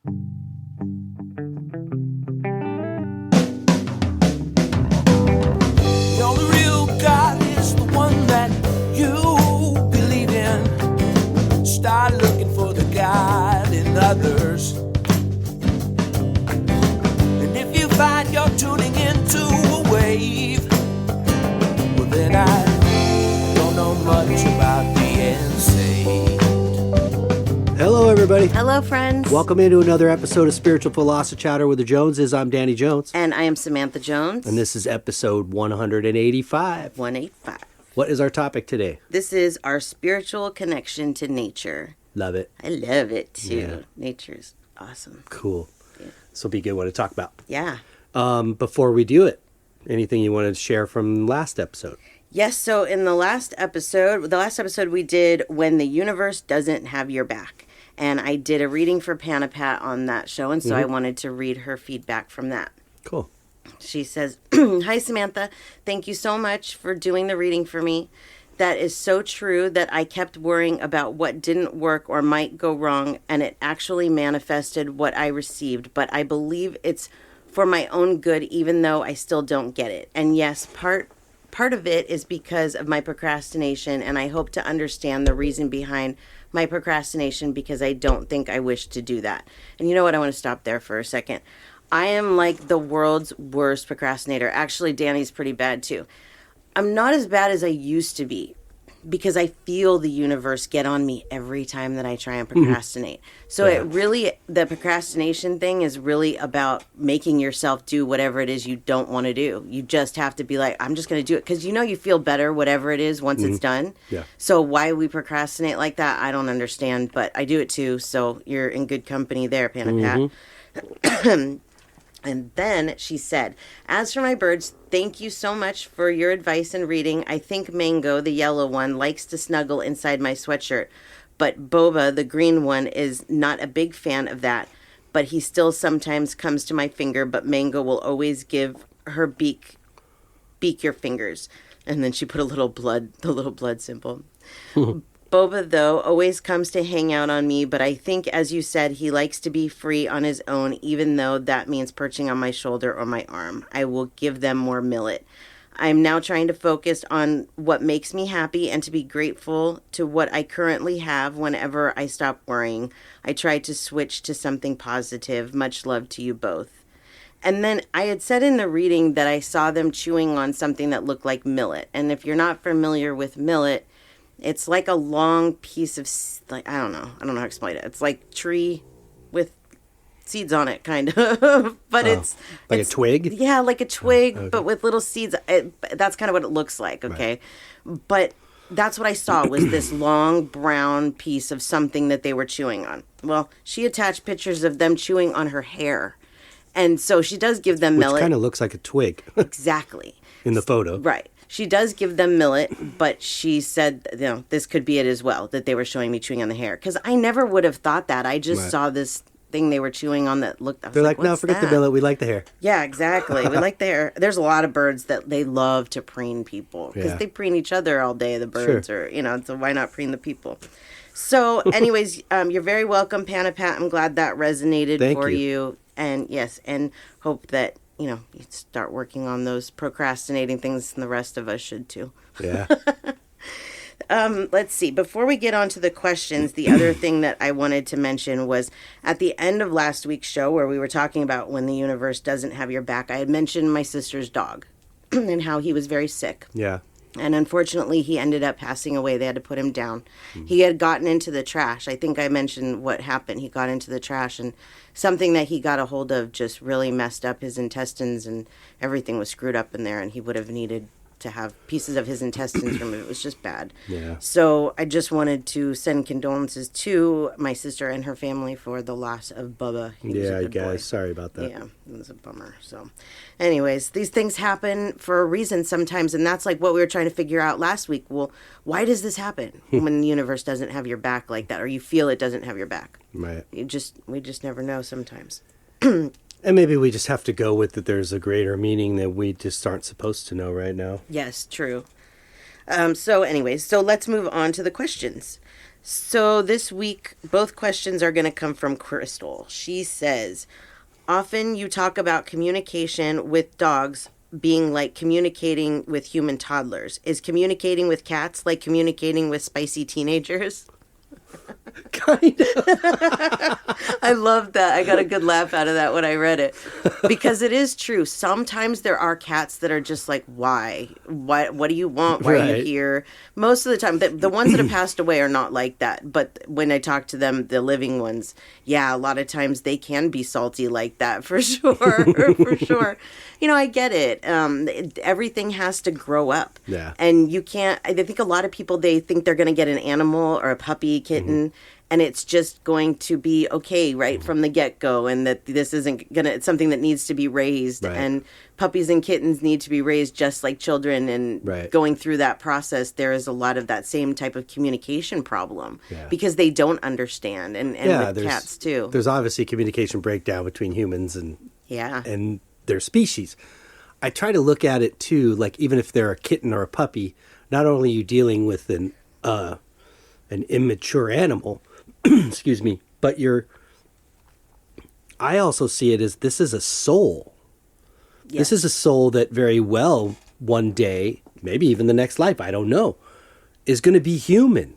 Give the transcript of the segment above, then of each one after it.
The only real God is the one that you believe in. Start looking for the God in others. And if you find you're tuning into a wave, well then I don't know much about being saved. Hello, everybody. Hello, friends. Welcome into another episode of Spiritual Philosophy Chatter with the Joneses. I'm Danny Jones. And I am Samantha Jones. And this is episode 185. 185. What is our topic today? This is our spiritual connection to nature. Love it. I love it, too. Yeah. Nature's awesome. Cool. This will be a good one to talk about. Yeah. Before we do it, anything you wanted to share from last episode? Yes, so in the last episode we did When the Universe Doesn't Have Your Back. And I did a reading for Panapat on that show, and so I wanted to read her feedback from that. Cool. She says, Hi, Samantha. Thank you so much for doing the reading for me. That is so true that I kept worrying about what didn't work or might go wrong, and it actually manifested what I received. But I believe it's for my own good, even though I still don't get it. And yes, part of it is because of my procrastination, and I hope to understand the reason behind my procrastination, because I don't think I wish to do that. And you know what? I want to stop there for a second. I am like the world's worst procrastinator. Actually, Danny's pretty bad too. I'm not as bad as I used to be because I feel the universe get on me every time that I try and procrastinate. So the procrastination thing is really about making yourself do whatever it is you don't want to do. You just have to be like, I'm just going to do it. Because you feel better, whatever it is, once it's done. Yeah. So why we procrastinate like that, I don't understand. But I do it too. So you're in good company there, Panapat. And then she said, as for my birds, thank you so much for your advice and reading. I think Mango, the yellow one, likes to snuggle inside my sweatshirt. But Boba, the green one, is not a big fan of that. But he still sometimes comes to my finger. But Mango will always give her beak your fingers. And then she put the little blood symbol. Boba, though, always comes to hang out on me, but I think, as you said, he likes to be free on his own, even though that means perching on my shoulder or my arm. I will give them more millet. I'm now trying to focus on what makes me happy and to be grateful to what I currently have whenever I stop worrying. I try to switch to something positive. Much love to you both. And then I had said in the reading that I saw them chewing on something that looked like millet. And if you're not familiar with millet, it's like a long piece of, like, I don't know how to explain it. It's like tree with seeds on it, kind of. But it's a twig? Yeah, like a twig, okay. but with little seeds. That's kind of what it looks like, okay? Right. But that's what I saw, was this long brown piece of something that they were chewing on. Well, she attached pictures of them chewing on her hair. And so she does give them millet. Which kind of looks like a twig. Exactly. In the photo. Right. She does give them millet, but she said, this could be it as well, that they were showing me chewing on the hair. Because I never would have thought that. I just saw this thing they were chewing on that looked... They're like, no, forget the millet. We like the hair. Yeah, exactly. We like the hair. There's a lot of birds that they love to preen people. Because they preen each other all day, the birds. Sure. Or, so why not preen the people? So, anyways, you're very welcome, Panapat. I'm glad that resonated for you. And, yes, and hope that... you start working on those procrastinating things, and the rest of us should too. Yeah. Let's see. Before we get on to the questions, the other thing that I wanted to mention was at the end of last week's show, where we were talking about when the universe doesn't have your back, I had mentioned my sister's dog and how he was very sick. Yeah. And unfortunately, he ended up passing away. They had to put him down. He had gotten into the trash. I think I mentioned what happened. He got into the trash, and something that he got a hold of just really messed up his intestines, and everything was screwed up in there, and he would have needed to have pieces of his intestines removed. It was just bad. Yeah. So I just wanted to send condolences to my sister and her family for the loss of Bubba. Yeah, you guys, sorry about that. Yeah, it was a bummer. So anyways, these things happen for a reason sometimes, and that's like what we were trying to figure out last week. Well, why does this happen when the universe doesn't have your back like that, or you feel it doesn't have your back? Right. We just never know sometimes. And maybe we just have to go with that there's a greater meaning that we just aren't supposed to know right now. Yes, true. So anyways, let's move on to the questions. So this week, both questions are going to come from Crystal. She says, often you talk about communication with dogs being like communicating with human toddlers. Is communicating with cats like communicating with spicy teenagers? Kind of. I love that. I got a good laugh out of that when I read it. Because it is true. Sometimes there are cats that are just like, why? What do you want? Why are you Right. here? Most of the time, the ones that have passed away are not like that. But when I talk to them, the living ones, yeah, a lot of times they can be salty like that, for sure. For sure. You know, I get it. Everything has to grow up. Yeah. And you can't, I think a lot of people, they think they're going to get an animal or a puppy, kitten, and it's just going to be okay right from the get-go, and that this isn't going to, it's something that needs to be raised. Right. And puppies and kittens need to be raised just like children, and Right. going through that process, there is a lot of that same type of communication problem Yeah. because they don't understand, and with cats too. There's obviously communication breakdown between humans and Yeah. their species. I try to look at it too, like even if they're a kitten or a puppy, not only are you dealing with an immature animal, excuse me, but I also see it as this is a soul. Yes. This is a soul that very well one day, maybe even the next life, I don't know, is going to be human.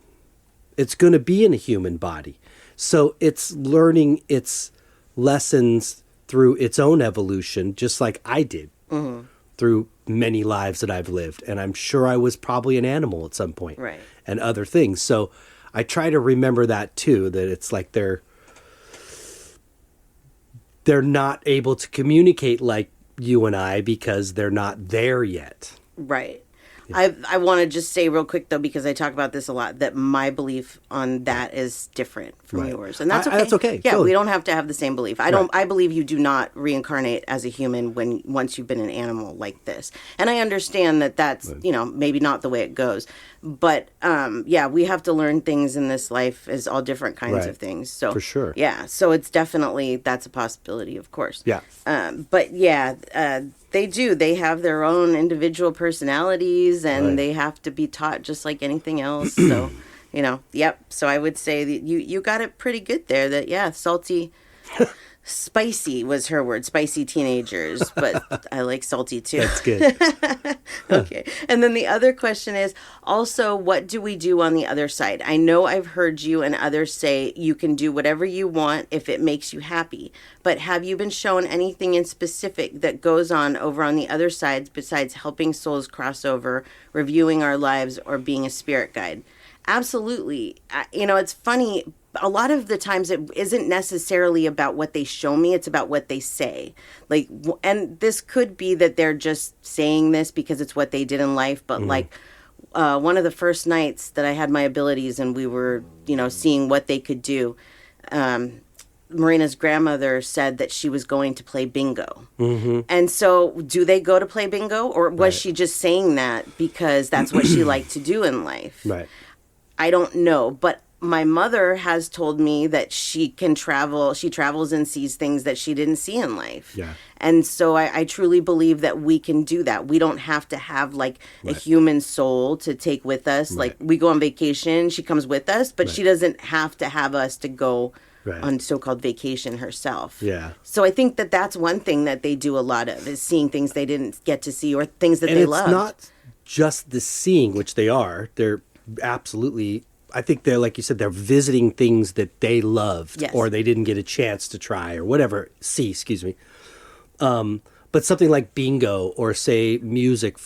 It's going to be in a human body. So it's learning its lessons through its own evolution, just like I did through many lives that I've lived. And I'm sure I was probably an animal at some point, Right. and other things. So I try to remember that too, that it's like they're not able to communicate like you and I because they're not there yet. Right. I want to just say real quick, though, because I talk about this a lot, that my belief on that is different from Right. yours. And that's okay. That's okay. Yeah, Totally. we don't have to have the same belief. I believe you do not reincarnate as a human once you've been an animal like this. And I understand that that's, maybe not the way it goes. But, yeah, we have to learn things in this life as all different kinds Right. of things. So For sure. Yeah, so it's definitely, that's a possibility, of course. Yeah. But yeah, they do. They have their own individual personalities, and Right. they have to be taught just like anything else. So, yep. So I would say that you got it pretty good there. That, yeah, salty, spicy was her word. Spicy teenagers, but I like salty too. That's good. Okay. And then the other question is also, what do we do on the other side? I know I've heard you and others say you can do whatever you want if it makes you happy. But have you been shown anything in specific that goes on over on the other side besides helping souls cross over, reviewing our lives, or being a spirit guide? Absolutely. It's funny. A lot of the times it isn't necessarily about what they show me. It's about what they say. And this could be that they're just saying this because it's what they did in life. But one of the first nights that I had my abilities and we were, seeing what they could do, Marina's grandmother said that she was going to play bingo. Mm-hmm. And so do they go to play bingo, or was she just saying that because that's what she liked to do in life? Right. I don't know, but my mother has told me that she can travel. She travels and sees things that she didn't see in life. Yeah. And so I truly believe that we can do that. We don't have to have a human soul to take with us. Right. Like we go on vacation, she comes with us, but she doesn't have to have us to go on so-called vacation herself. Yeah. So I think that that's one thing that they do a lot of, is seeing things they didn't get to see or things that And they it's love. not just the seeing, which they are. They're absolutely, I think they're, like you said, they're visiting things that they loved or they didn't get a chance to try or whatever, excuse me. But something like bingo or, say, music,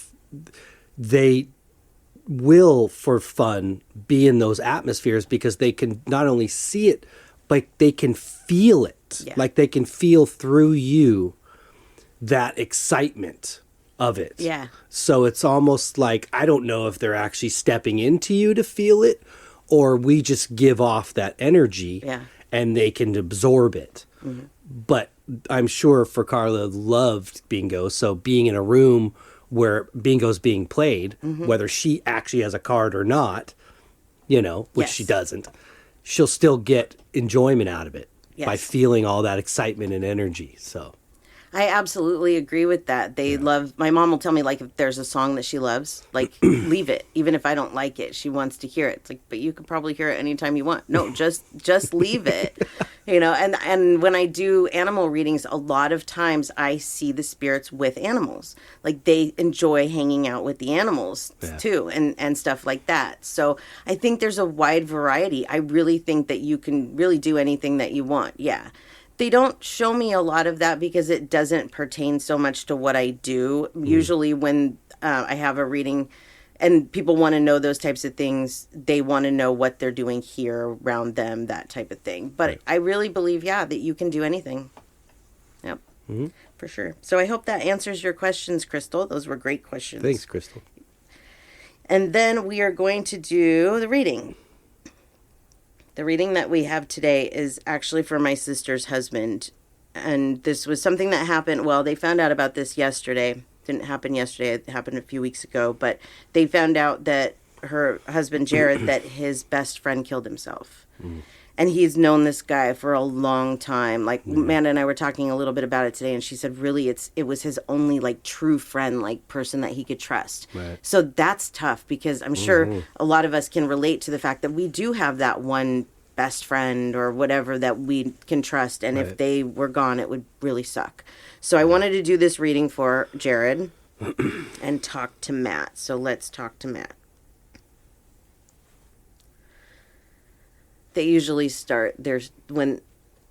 they will, for fun, be in those atmospheres because they can not only see it, but they can feel it. Yeah. Like they can feel through you that excitement of it. Yeah. So it's almost like, I don't know if they're actually stepping into you to feel it, or we just give off that energy and they can absorb it. Mm-hmm. But I'm sure for Carla loved bingo. So being in a room where bingo's being played, whether she actually has a card or not, which she doesn't, she'll still get enjoyment out of it by feeling all that excitement and energy. So I absolutely agree with that. They love, my mom will tell me, like, if there's a song that she loves, like, leave it. Even if I don't like it, she wants to hear it. It's like, but you can probably hear it anytime you want. No, just leave it. You know, and when I do animal readings, a lot of times I see the spirits with animals. Like, they enjoy hanging out with the animals too, and stuff like that. So I think there's a wide variety. I really think that you can really do anything that you want. Yeah. They don't show me a lot of that because it doesn't pertain so much to what I do. Usually when I have a reading and people want to know those types of things, they want to know what they're doing here around them, that type of thing. But I really believe, that you can do anything. Yep, for sure. So I hope that answers your questions, Crystal. Those were great questions. Thanks, Crystal. And then we are going to do the reading. The reading that we have today is actually for my sister's husband. And this was something that happened, well, they found out about this yesterday. Didn't happen yesterday, it happened a few weeks ago. But they found out that her husband, Jared, that his best friend killed himself. And he's known this guy for a long time. Like, Amanda and I were talking a little bit about it today, and she said really it was his only, like, true friend, like, person that he could trust. Right. So that's tough because I'm sure a lot of us can relate to the fact that we do have that one best friend or whatever that we can trust. And if they were gone, it would really suck. So I wanted to do this reading for Jared and talk to Matt. So let's talk to Matt. They usually start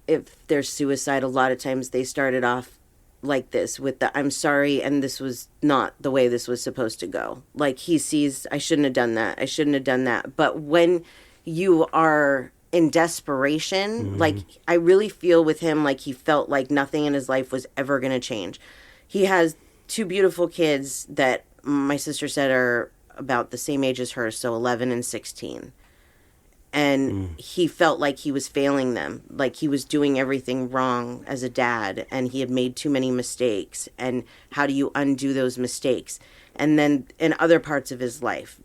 if there's suicide, a lot of times they started off like this with the I'm sorry and this was not the way this was supposed to go. Like, he sees, I shouldn't have done that. But when you are in desperation, like, I really feel with him like he felt like nothing in his life was ever going to change. He has 2 beautiful kids that my sister said are about the same age as her, so 11 and 16. And he felt like he was failing them, like he was doing everything wrong as a dad, and he had made too many mistakes. And how do you undo those mistakes? And then in other parts of his life,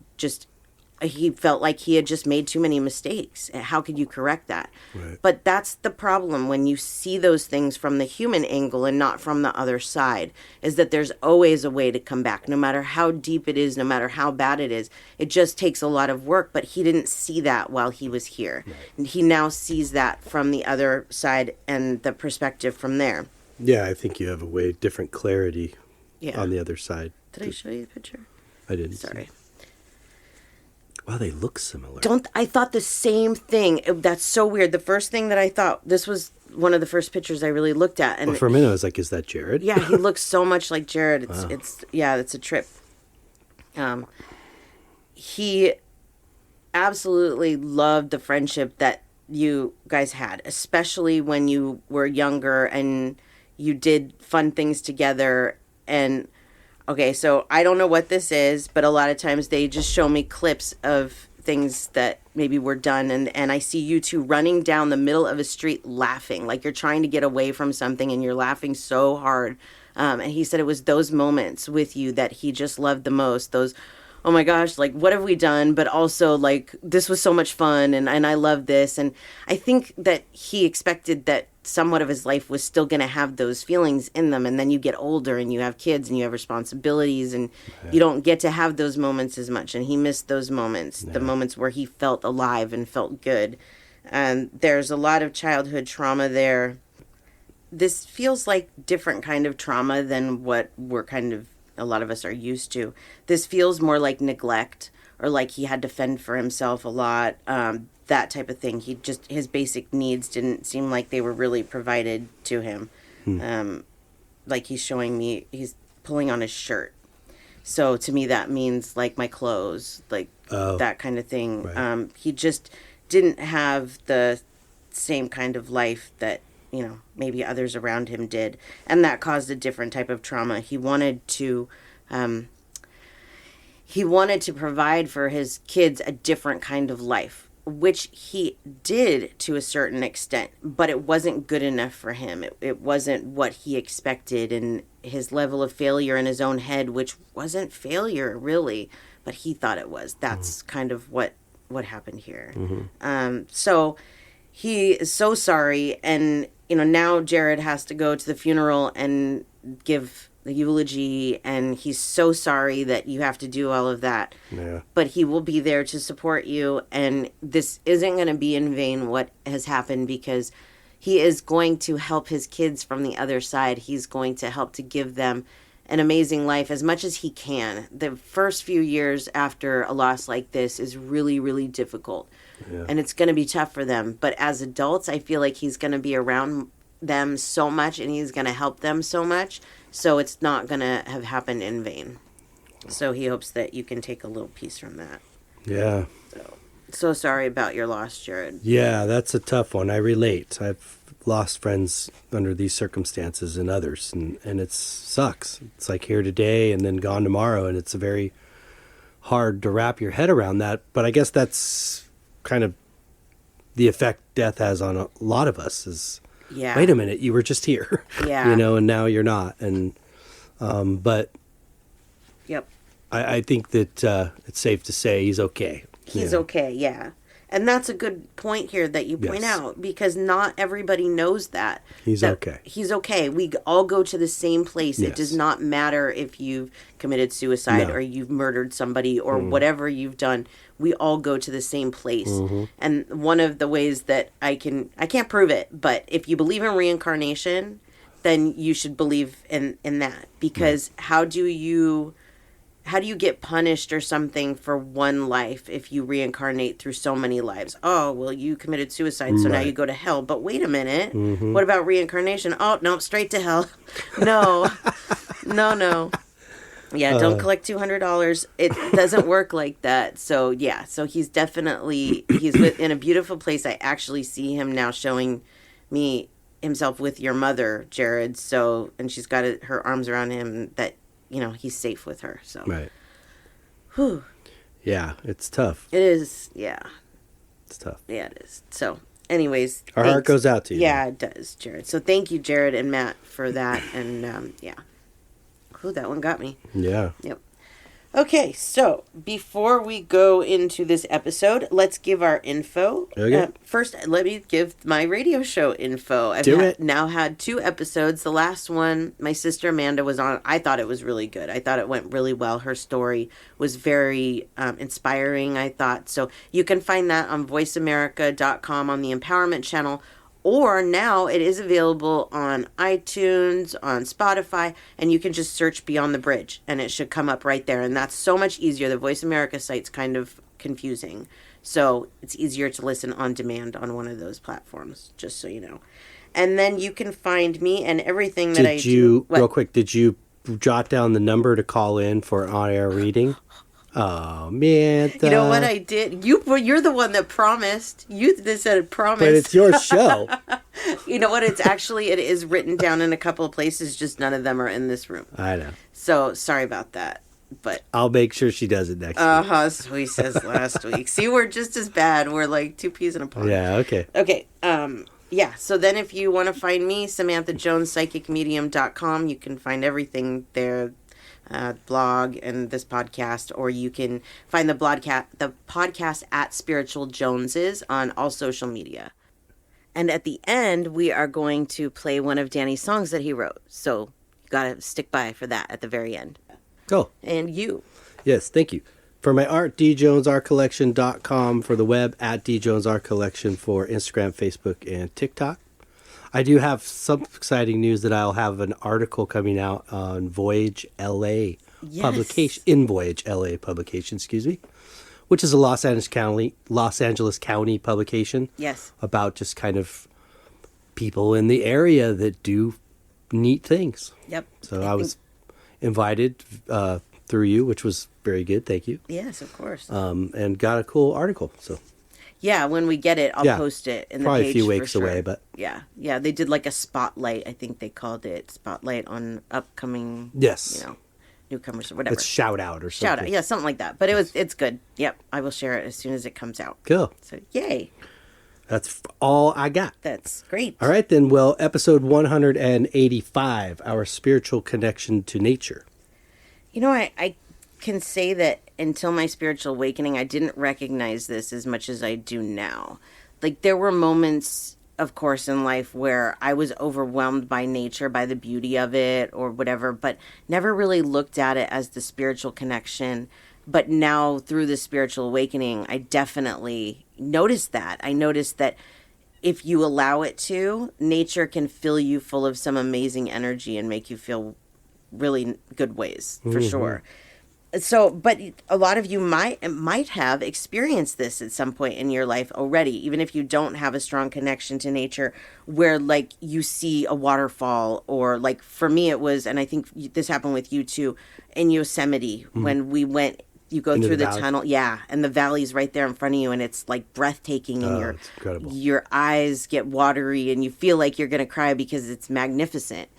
he felt like he had just made too many mistakes. How could you correct that? Right. But that's the problem when you see those things from the human angle and not from the other side, is that there's always a way to come back, no matter how deep it is, no matter how bad it is. It just takes a lot of work, but he didn't see that while he was here. Right. And he now sees that from the other side and the perspective from there. Yeah, I think you have a way different clarity on the other side. Did I show you the picture? I didn't. Sorry. Wow, they look similar. I thought the same thing. That's so weird. The first thing that I thought, this was one of the first pictures I really looked at. And for a minute, I was like, is that Jared? Yeah, he looks so much like Jared. It's a trip. He absolutely loved the friendship that you guys had, especially when you were younger and you did fun things together. And okay, so I don't know what this is, but a lot of times they just show me clips of things that maybe were done, and I see you two running down the middle of a street laughing, like you're trying to get away from something and you're laughing so hard. And he said it was those moments with you that he just loved the most. Those, oh my gosh, like, what have we done? But also, like, this was so much fun, and I love this. And I think that he expected that somewhat of his life was still going to have those feelings in them. And then you get older and you have kids and you have responsibilities, and you don't get to have those moments as much. And he missed those moments, the moments where he felt alive and felt good. And there's a lot of childhood trauma there. This feels like different kind of trauma than what we're a lot of us are used to. This feels more like neglect, or like he had to fend for himself a lot. That type of thing. His basic needs didn't seem like they were really provided to him. Like he's showing me, he's pulling on his shirt. So to me, that means like my clothes, like that kind of thing. Right. He just didn't have the same kind of life that, maybe others around him did. And that caused a different type of trauma. He wanted to provide for his kids a different kind of life, which he did to a certain extent, but it wasn't good enough for him. It wasn't what he expected, and his level of failure in his own head, which wasn't failure really, but he thought it was. That's kind of what happened here. So he is so sorry. And, now Jared has to go to the funeral and give the eulogy. And he's so sorry that you have to do all of that. Yeah. But he will be there to support you. And this isn't going to be in vain what has happened, because he is going to help his kids from the other side. He's going to help to give them an amazing life as much as he can. The first few years after a loss like this is really, really difficult. Yeah. And it's going to be tough for them. But as adults, I feel like he's going to be around them so much and he's going to help them so much. So it's not going to have happened in vain. So he hopes that you can take a little piece from that. Yeah. So sorry about your loss, Jared. Yeah, that's a tough one. I relate. I've lost friends under these circumstances and others, and it sucks. It's like here today and then gone tomorrow, and it's very hard to wrap your head around that. But I guess that's kind of the effect death has on a lot of us is, wait a minute, you were just here, and now you're not. And but yep, I think that it's safe to say he's okay. He's okay, yeah. And that's a good point here that you point out, because not everybody knows that. He's okay. He's okay. We all go to the same place. Yes. It does not matter if you've committed suicide or you've murdered somebody or whatever you've done. We all go to the same place. Mm-hmm. And one of the ways that I can't prove it, but if you believe in reincarnation, then you should believe in that. Because how do you get punished or something for one life if you reincarnate through so many lives? Oh, well, you committed suicide, so now you go to hell. But wait a minute. Mm-hmm. What about reincarnation? Oh, no, straight to hell. No. No. Yeah, don't collect $200. It doesn't work like that. So, yeah. So he's definitely, in a beautiful place. I actually see him now showing me himself with your mother, Jared. So, and she's got her arms around him that, he's safe with her. So, right. Whew. Yeah, it's tough. It is. Yeah. It's tough. Yeah, it is. So, anyways. Our heart goes out to you. Yeah, it does, Jared. So, thank you, Jared and Matt, for that. And, yeah. Ooh, that one got me. Yeah. Yep. Okay, so before we go into this episode, let's give our info. Okay. First, let me give my radio show info. I've now had 2 episodes. The last one, my sister Amanda was on. I thought it was really good. I thought it went really well. Her story was very inspiring, I thought. So you can find that on voiceamerica.com on the Empowerment Channel. Or now it is available on iTunes, on Spotify, and you can just search Beyond the Bridge, and it should come up right there. And that's so much easier. The Voice America site's kind of confusing. So it's easier to listen on demand on one of those platforms, just so you know. And then you can find me and everything that I do. Real quick, did you jot down the number to call in for an on-air reading? Oh, man. You know what I did? You're the one that promised. You said promised. But it's your show. You know what? It is written down in a couple of places, just none of them are in this room. I know. So, sorry about that. But I'll make sure she does it next week. Uh-huh, so he says last week. See, we're just as bad. We're like 2 peas in a pod. Yeah, okay. Okay, yeah, so then if you want to find me, SamanthaJonesPsychicMedium.com, you can find everything there. Blog and this podcast, or you can find the podcast at Spiritual Joneses on all social media. And at the end, we are going to play one of Danny's songs that he wrote. So you got to stick by for that at the very end. Cool. And you. Yes, thank you. For my art, djonesartcollection.com for the web, at djonesartcollection for Instagram, Facebook, and TikTok. I do have some exciting news that I'll have an article coming out on Voyage LA publication, in Voyage LA publication, which is a Los Angeles County publication. Yes. About just kind of people in the area that do neat things. Yep. So I was invited through you, which was very good. Thank you. Yes, of course. And got a cool article. So. Yeah, when we get it, I'll post it in the page. Probably a few weeks away, but yeah, they did like a spotlight. I think they called it spotlight on upcoming. Yes. Newcomers or whatever. It's shout out or something. Shout out, yeah, something like that. But it's good. Yep, I will share it as soon as it comes out. Cool. So yay. That's all I got. That's great. All right then. Well, episode 185, our spiritual connection to nature. I can say that until my spiritual awakening, I didn't recognize this as much as I do now. Like, there were moments, of course, in life where I was overwhelmed by nature, by the beauty of it or whatever, but never really looked at it as the spiritual connection. But now, through the spiritual awakening, I definitely noticed that. I noticed that if you allow it to, nature can fill you full of some amazing energy and make you feel really good ways, for sure. So, but a lot of you might have experienced this at some point in your life already, even if you don't have a strong connection to nature, where like you see a waterfall, or like for me it was, and I think this happened with you too, in Yosemite when we went. You go through the tunnel, and the valley's right there in front of you, and it's like breathtaking, and it's incredible. Your eyes get watery, and you feel like you're going to cry because it's magnificent.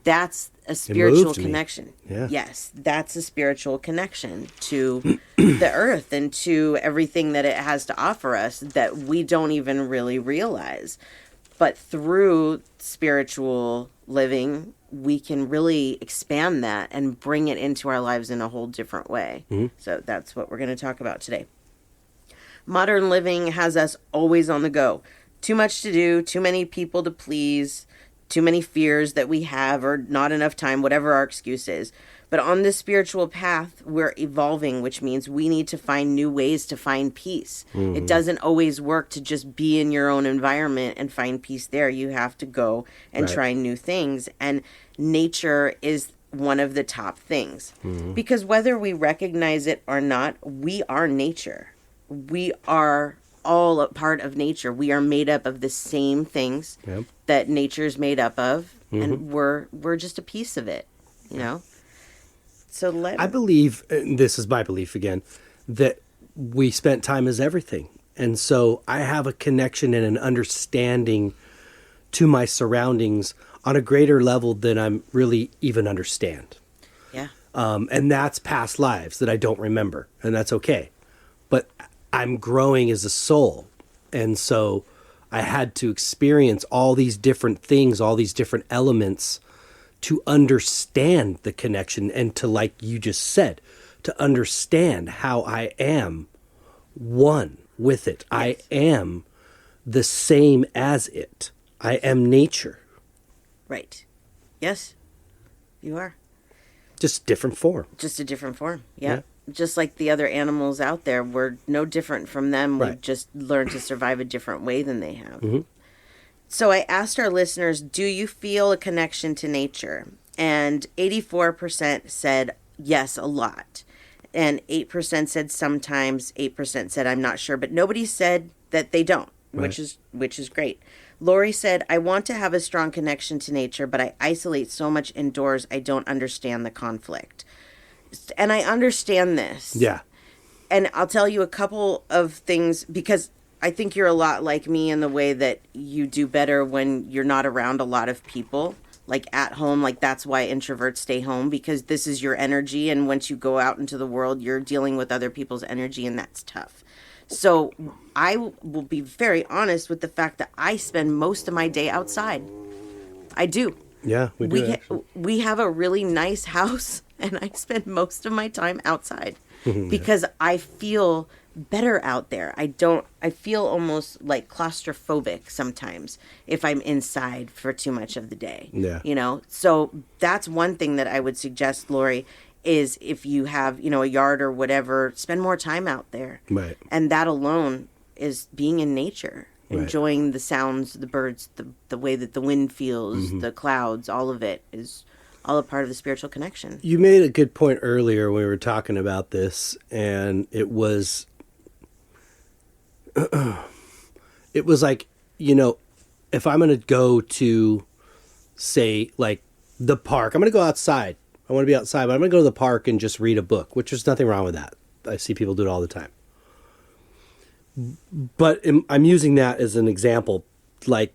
That's a spiritual connection. Yeah. Yes, that's a spiritual connection to the earth and to everything that it has to offer us that we don't even really realize. But through spiritual living, we can really expand that and bring it into our lives in a whole different way. So that's what we're going to talk about today. Modern living has us always on the go. Too much to do, too many people to please, too many fears that we have, or not enough time, whatever our excuse is. But on this spiritual path, we're evolving, which means we need to find new ways to find peace. It doesn't always work to just be in your own environment and find peace there. You have to go and try new things. And nature is one of the top things. Because whether we recognize it or not, we are nature. We are all a part of nature. We are made up of the same things that nature's made up of. And we're just a piece of it, you know? So I believe, and this is my belief again, that we spent time as everything. And so I have a connection and an understanding to my surroundings on a greater level than I'm really even understand. Yeah. And that's past lives that I don't remember, and that's okay. But I'm growing as a soul. And so I had to experience all these different things, all these different elements to understand the connection and to, like you just said, to understand how I am one with it. Yes. I am the same as it. I am nature. Right. Yes, you are. Just different form. Just a different form. Yeah. Just like the other animals out there, we're no different from them. We've just learned to survive a different way than they have. So I asked our listeners, do you feel a connection to nature? And 84% said yes, a lot. And 8% said sometimes, 8% said I'm not sure, but nobody said that they don't, which is great. Lori said, I want to have a strong connection to nature, but I isolate so much indoors I don't understand the conflict. And I understand this. Yeah. And I'll tell you a couple of things, because I think you're a lot like me in the way that you do better when you're not around a lot of people, like at home. Like that's why introverts stay home, because this is your energy. And once you go out into the world, you're dealing with other people's energy, and that's tough. So I will be very honest with the fact that I spend most of my day outside. I do. Yeah, we do. We have a really nice house, and I spend most of my time outside because I feel better out there. I feel almost like claustrophobic sometimes if I'm inside for too much of the day. Yeah. You know, so that's one thing that I would suggest, Lori, is if you have, you know, a yard or whatever, spend more time out there. Right. And that alone is being in nature, enjoying the sounds, the birds, the way that the wind feels, the clouds, all of it is all a part of the spiritual connection. You made a good point earlier when we were talking about this, and it was like, you know, if I'm going to go to, say, like the park, I'm going to go outside. I want to be outside, but I'm going to go to the park and just read a book, which there's nothing wrong with that. I see people do it all the time. But I'm using that as an example, like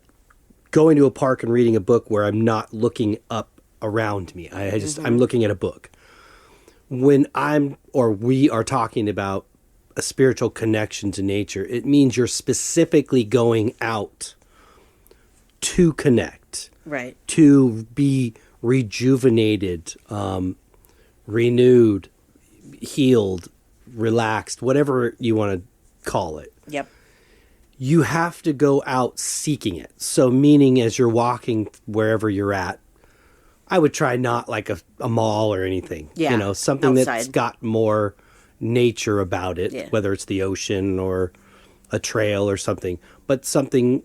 going to a park and reading a book where I'm not looking up around me. I'm looking at a book. When we are talking about a spiritual connection to nature, it means you're specifically going out to connect. Right. To be rejuvenated, renewed, healed, relaxed, whatever you want to call it. Yep. you have to go out seeking it. So meaning as you're walking wherever you're at, I would try not like a mall or anything. Yeah, You know, something that's outside. got more nature about it, Yeah. whether it's the ocean or a trail or something, but something,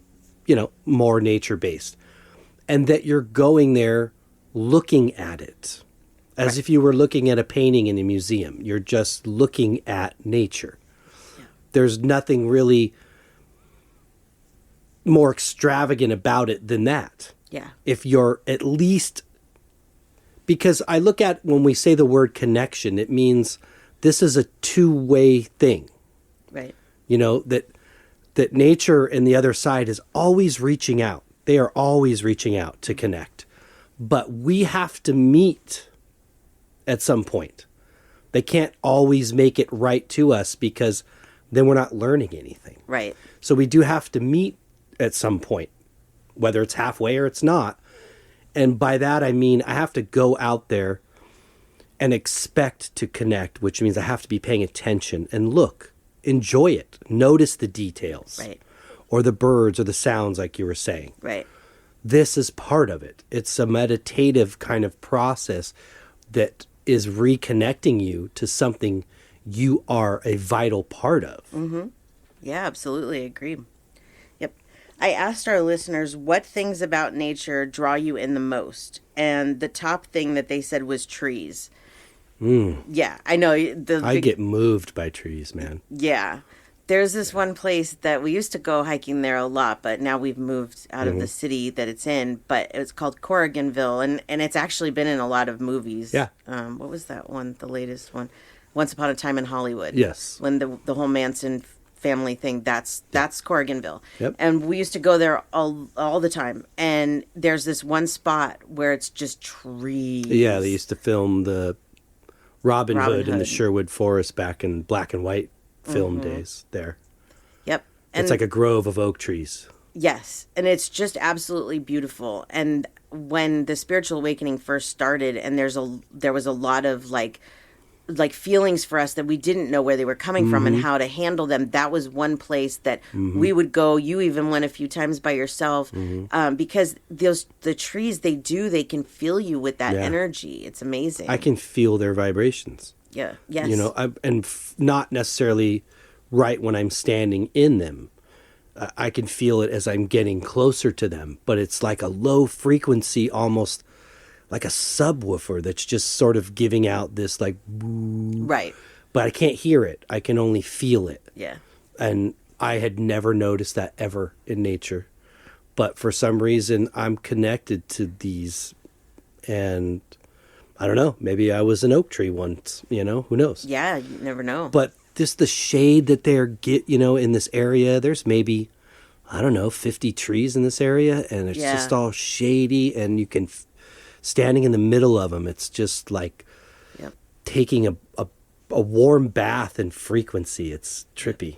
more nature based. And that you're going there looking at it as if you were looking at a painting in a museum. You're just looking at nature. Yeah. There's nothing really more extravagant about it than that. Yeah. If you're at least, because I look at when we say the word connection, it means this is a two-way thing. Right. That nature and the other side is always reaching out. They are always reaching out to connect. But we have to meet at some point. They can't always make it right to us because then we're not learning anything. Right. So we do have to meet at some point, whether it's halfway or it's not. And by that, I mean, I have to go out there and expect to connect, which means I have to be paying attention and look, enjoy it, notice the details. Right. Or the birds or the sounds, like you were saying. Right. This is part of it. It's a meditative kind of process that is reconnecting you to something you are a vital part of. Mm-hmm. Yeah, absolutely agree. Yep. I asked our listeners what things about nature draw you in the most, and the top thing that they said was trees. Yeah, I know. I get moved by trees, man. Yeah. There's this one place that we used to go hiking there a lot, but now we've moved out of the city that it's in. But it's called Corriganville, and it's actually been in a lot of movies. Yeah. What was that one? The latest one, Once Upon a Time in Hollywood. Yes. When the whole Manson family thing, that's Corriganville. Yep. And we used to go there all the time. And there's this one spot where it's just trees. Yeah, they used to film the Robin Hood in the Hood. Sherwood Forest back in black and white film days there. Yep. And It's like a grove of oak trees. yes, and it's just absolutely beautiful. And when the spiritual awakening first started, and there was a lot of like feelings for us that we didn't know where they were coming from and how to handle them. That was one place that we would go. You even went a few times by yourself because the trees they can feel you with that energy. It's amazing. I can feel their vibrations. Yeah. Yes. Not necessarily right when I'm standing in them. I can feel it as I'm getting closer to them, but it's like a low frequency, almost like a subwoofer that's just sort of giving out this like, right. but I can't hear it. I can only feel it. Yeah. And I had never noticed that ever in nature. But for some reason, I'm connected to these, and I don't know, maybe I was an oak tree once, who knows? Yeah, you never know. But just the shade that they're in this area, there's maybe, 50 trees in this area, and it's just all shady, and you can, standing in the middle of them, it's just like taking a warm bath in frequency. It's trippy,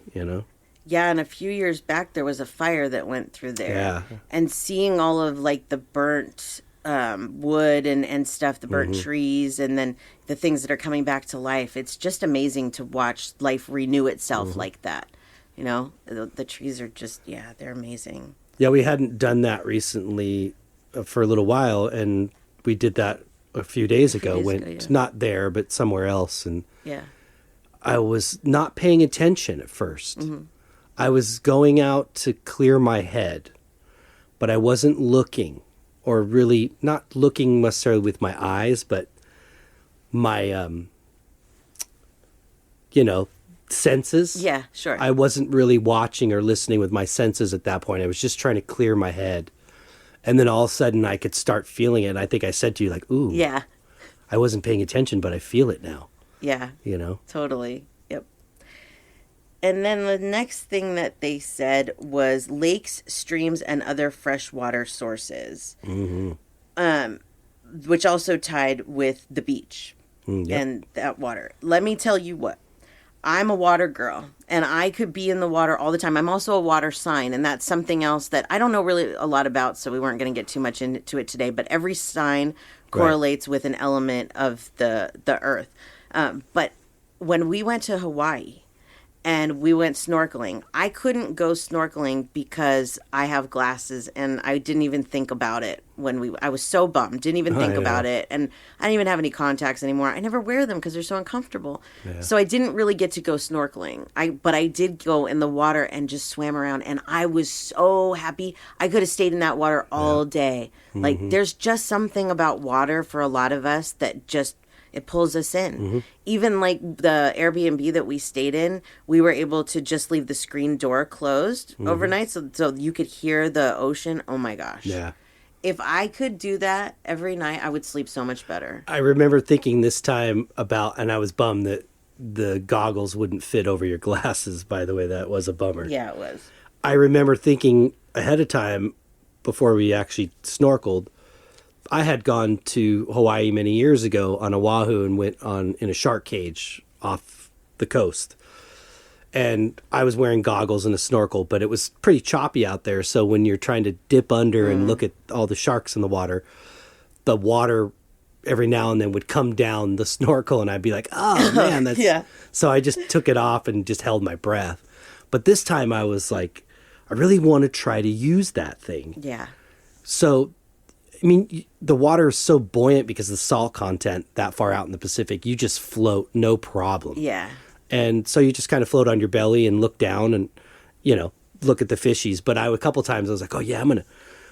Yeah, and a few years back, there was a fire that went through there. Yeah. And seeing all of, like, the burnt wood and stuff, the burnt trees, and then the things that are coming back to life, it's just amazing to watch life renew itself like that. The trees are just, they're amazing. Yeah, we hadn't done that recently for a little while, and we did that a few days ago. Not there, but somewhere else, and I was not paying attention at first. I was going out to clear my head, but I wasn't looking, or really not looking necessarily with my eyes, but my, senses. Yeah, sure. I wasn't really watching or listening with my senses at that point. I was just trying to clear my head. And then all of a sudden I could start feeling it. And I think I said to you, like, ooh. Yeah. I wasn't paying attention, but I feel it now. Yeah. Totally. Yep. And then the next thing that they said was lakes, streams, and other freshwater sources. Which also tied with the beach and that water. Let me tell you what. I'm a water girl, and I could be in the water all the time. I'm also a water sign, and that's something else that I don't know really a lot about, so we weren't going to get too much into it today. But every sign correlates with an element of the earth. But when we went to Hawaii, and we went snorkeling. I couldn't go snorkeling because I have glasses, and I didn't even think about it I was so bummed, didn't even think about it. And I didn't even have any contacts anymore. I never wear them because they're so uncomfortable. Yeah. So I didn't really get to go snorkeling. But I did go in the water and just swam around, and I was so happy. I could have stayed in that water all day. Mm-hmm. Like, there's just something about water for a lot of us that just, it pulls us in. Mm-hmm. Even like the Airbnb that we stayed in, we were able to just leave the screen door closed overnight so you could hear the ocean. Oh my gosh. Yeah. If I could do that every night, I would sleep so much better. I remember thinking this time about, and I was bummed that the goggles wouldn't fit over your glasses, by the way. That was a bummer. Yeah, it was. I remember thinking ahead of time, before we actually snorkeled, I had gone to Hawaii many years ago on Oahu and went in a shark cage off the coast. And I was wearing goggles and a snorkel, but it was pretty choppy out there. So when you're trying to dip under and look at all the sharks in the water every now and then would come down the snorkel, and I'd be like, oh man, that's... Yeah. So I just took it off and just held my breath. But this time I was like, I really want to try to use that thing. Yeah. So, I mean, the water is so buoyant because of the salt content that far out in the Pacific. You just float, no problem. Yeah. And so you just kind of float on your belly and look down and, look at the fishies. But a couple times I was like, oh yeah, I'm going to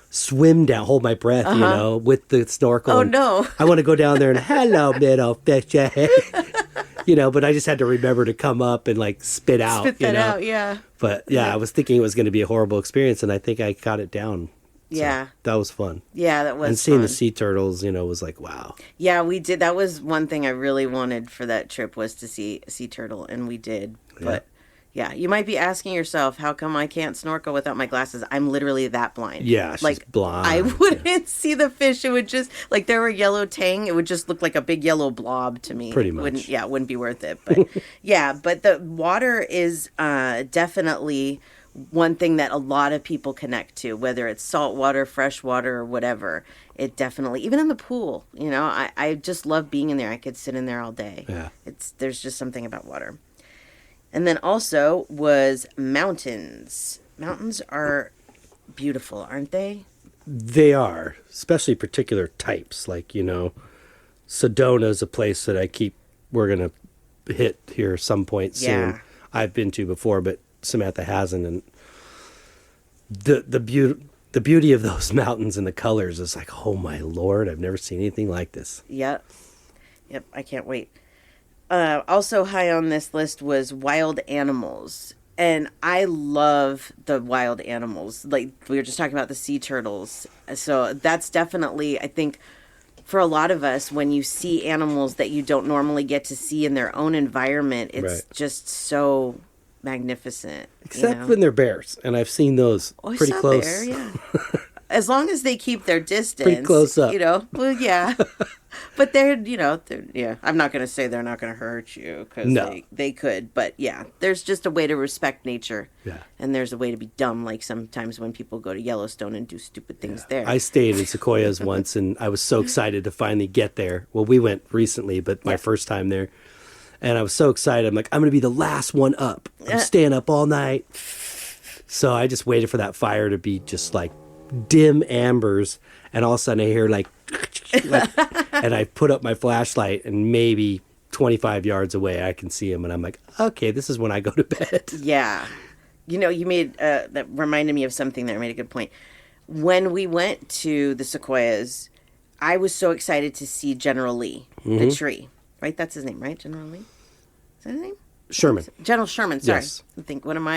swim down, hold my breath, with the snorkel. Oh no. I want to go down there and, hello, little fishy. But I just had to remember to come up and like spit out. Spit that out, yeah. But yeah, I was thinking it was going to be a horrible experience, and I think I got it down. So yeah. That was fun. Yeah, that was And seeing fun. the sea turtles, was like, wow. Yeah, we did. That was one thing I really wanted for that trip, was to see a sea turtle, and we did. But yeah, you might be asking yourself, how come I can't snorkel without my glasses? I'm literally that blind. Yeah, she's like blind. I wouldn't see the fish. It would just, like, there were yellow tang. It would just look like a big yellow blob to me. Pretty much. It wouldn't be worth it. But yeah, but the water is definitely one thing that a lot of people connect to, whether it's salt water, fresh water, or whatever. It definitely, even in the pool, I just love being in there. I could sit in there all day. Yeah. There's just something about water. And then also was mountains. Mountains are beautiful, aren't they? They are, especially particular types. Like, Sedona is a place that we're going to hit here some point soon. Yeah. I've been to before, but Samantha hasn't. And the beauty of those mountains and the colors is like, oh my Lord, I've never seen anything like this. Yep, I can't wait. Also high on this list was wild animals. And I love the wild animals. Like, we were just talking about the sea turtles. So that's definitely, I think, for a lot of us, when you see animals that you don't normally get to see in their own environment, it's just so magnificent. Except when they're bears. And I've seen those pretty close. Bear, yeah. As long as they keep their distance. Pretty close up. Well, yeah. But they're, I'm not going to say they're not going to hurt you, because they could. But yeah, there's just a way to respect nature. Yeah. And there's a way to be dumb, like sometimes when people go to Yellowstone and do stupid things there. I stayed in Sequoias once, and I was so excited to finally get there. Well, we went recently, but my first time there. And I was so excited. I'm like, I'm going to be the last one up. I'm staying up all night. So I just waited for that fire to be just like dim ambers, and all of a sudden I hear like and I put up my flashlight, and maybe 25 yards away I can see him, and I'm like, okay, this is when I go to bed. Yeah. You made that reminded me of something there. Made a good point. When we went to the Sequoias, I was so excited to see General Lee, the tree. Right? That's his name, right? General Lee? Is that his name? Sherman. General Sherman, sorry. Yes. I think, where am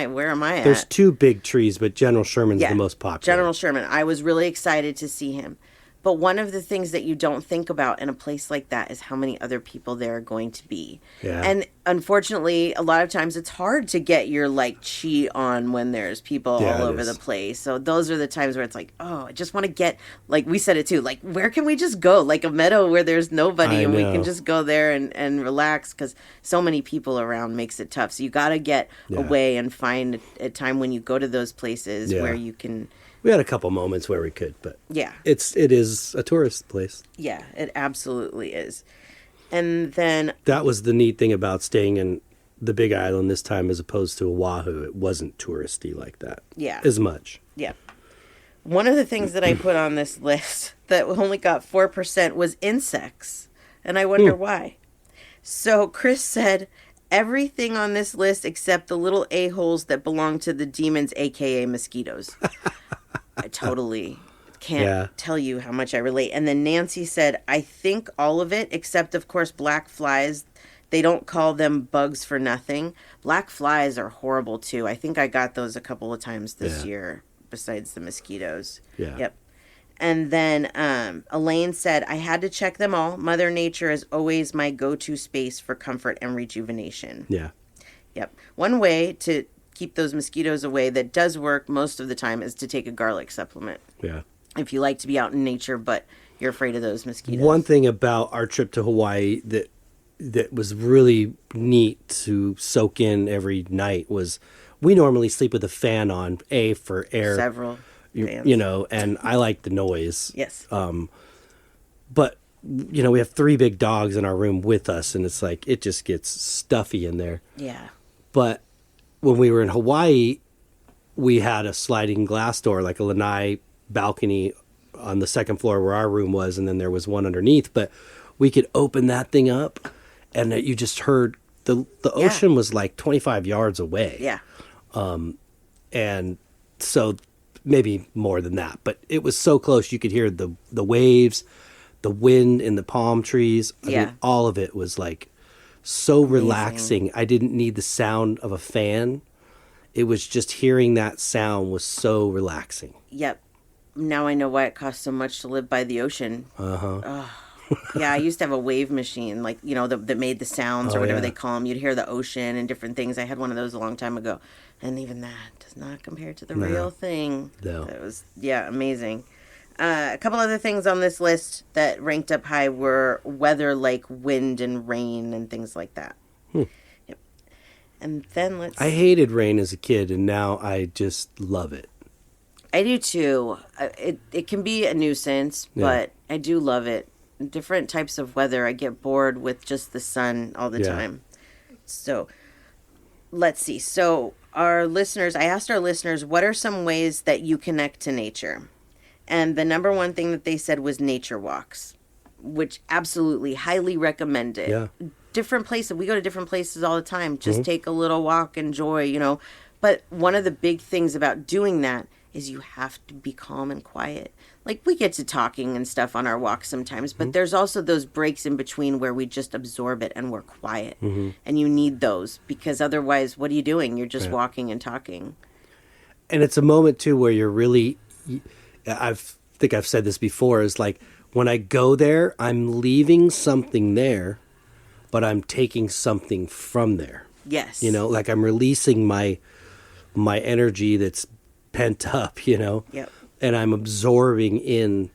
I at? There's two big trees, but General Sherman's the most popular. General Sherman. I was really excited to see him. But one of the things that you don't think about in a place like that is how many other people there are going to be. Yeah. And unfortunately, a lot of times it's hard to get your chi on when there's people all over the place. So those are the times where it's like, oh, I just want to get, like we said it too, like, where can we just go? Like a meadow where there's nobody and we can just go there and relax, because so many people around makes it tough. So you got to get away and find a time when you go to those places where you can... We had a couple moments where we could, but yeah, it is a tourist place. Yeah, it absolutely is. And then that was the neat thing about staying in the Big Island this time as opposed to Oahu. It wasn't touristy like that. Yeah. As much. Yeah. One of the things that I put on this list that only got 4% was insects. And I wonder why. So Chris said, everything on this list except the little a-holes that belong to the demons, a.k.a. mosquitoes. I totally can't tell you how much I relate. And then Nancy said, I think all of it, except, of course, black flies. They don't call them bugs for nothing. Black flies are horrible, too. I think I got those a couple of times this year, besides the mosquitoes. Yeah. Yep. And then Elaine said, I had to check them all. Mother Nature is always my go-to space for comfort and rejuvenation. Yeah. Yep. One way to keep those mosquitoes away that does work most of the time is to take a garlic supplement. Yeah. If you like to be out in nature, but you're afraid of those mosquitoes. One thing about our trip to Hawaii that was really neat to soak in every night was we normally sleep with a fan on, for air. Several. You know, and I like the noise. Yes. But, you know, we have 3 big dogs in our room with us, and it's like, it just gets stuffy in there. Yeah. But when we were in Hawaii, we had a sliding glass door, like a lanai balcony on the second floor where our room was, and then there was one underneath. But we could open that thing up, and you just heard the ocean was like 25 yards away. Yeah. And so maybe more than that, but it was so close you could hear the waves, the wind in the palm trees. I mean, all of it was like so relaxing. I didn't need the sound of a fan. It was just hearing that sound was so relaxing. Yep. Now I know why it costs so much to live by the ocean. Yeah, I used to have a wave machine, like, you know, that made the sounds or whatever they call them. You'd hear the ocean and different things. I had one of those a long time ago. And even that does not compare to the real thing. No. It was, amazing. A couple other things on this list that ranked up high were weather like wind and rain and things like that. Yep. And then I hated rain as a kid, and now I just love it. I do too. It can be a nuisance, but I do love it. Different types of weather. I get bored with just the sun all the time. So let's see. So I asked our listeners, what are some ways that you connect to nature? And the number one thing that they said was nature walks, which absolutely highly recommend it. Yeah. Different places. We go to different places all the time. Just take a little walk, enjoy, you know. But one of the big things about doing that is you have to be calm and quiet. Like, we get to talking and stuff on our walks sometimes, but there's also those breaks in between where we just absorb it and we're quiet. And you need those, because otherwise, what are you doing? You're just walking and talking. And it's a moment, too, where you're really... I think I've said this before, is like, when I go there, I'm leaving something there, but I'm taking something from there. Yes. You know, like I'm releasing my energy that's pent up, you know? Yep. And I'm absorbing in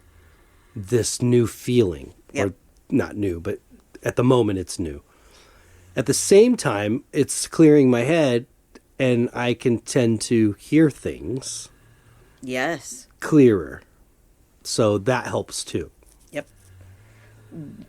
this new feeling. Yep. Or not new, but at the moment it's new. At the same time, it's clearing my head, and I can tend to hear things clearer. So that helps too. Yep.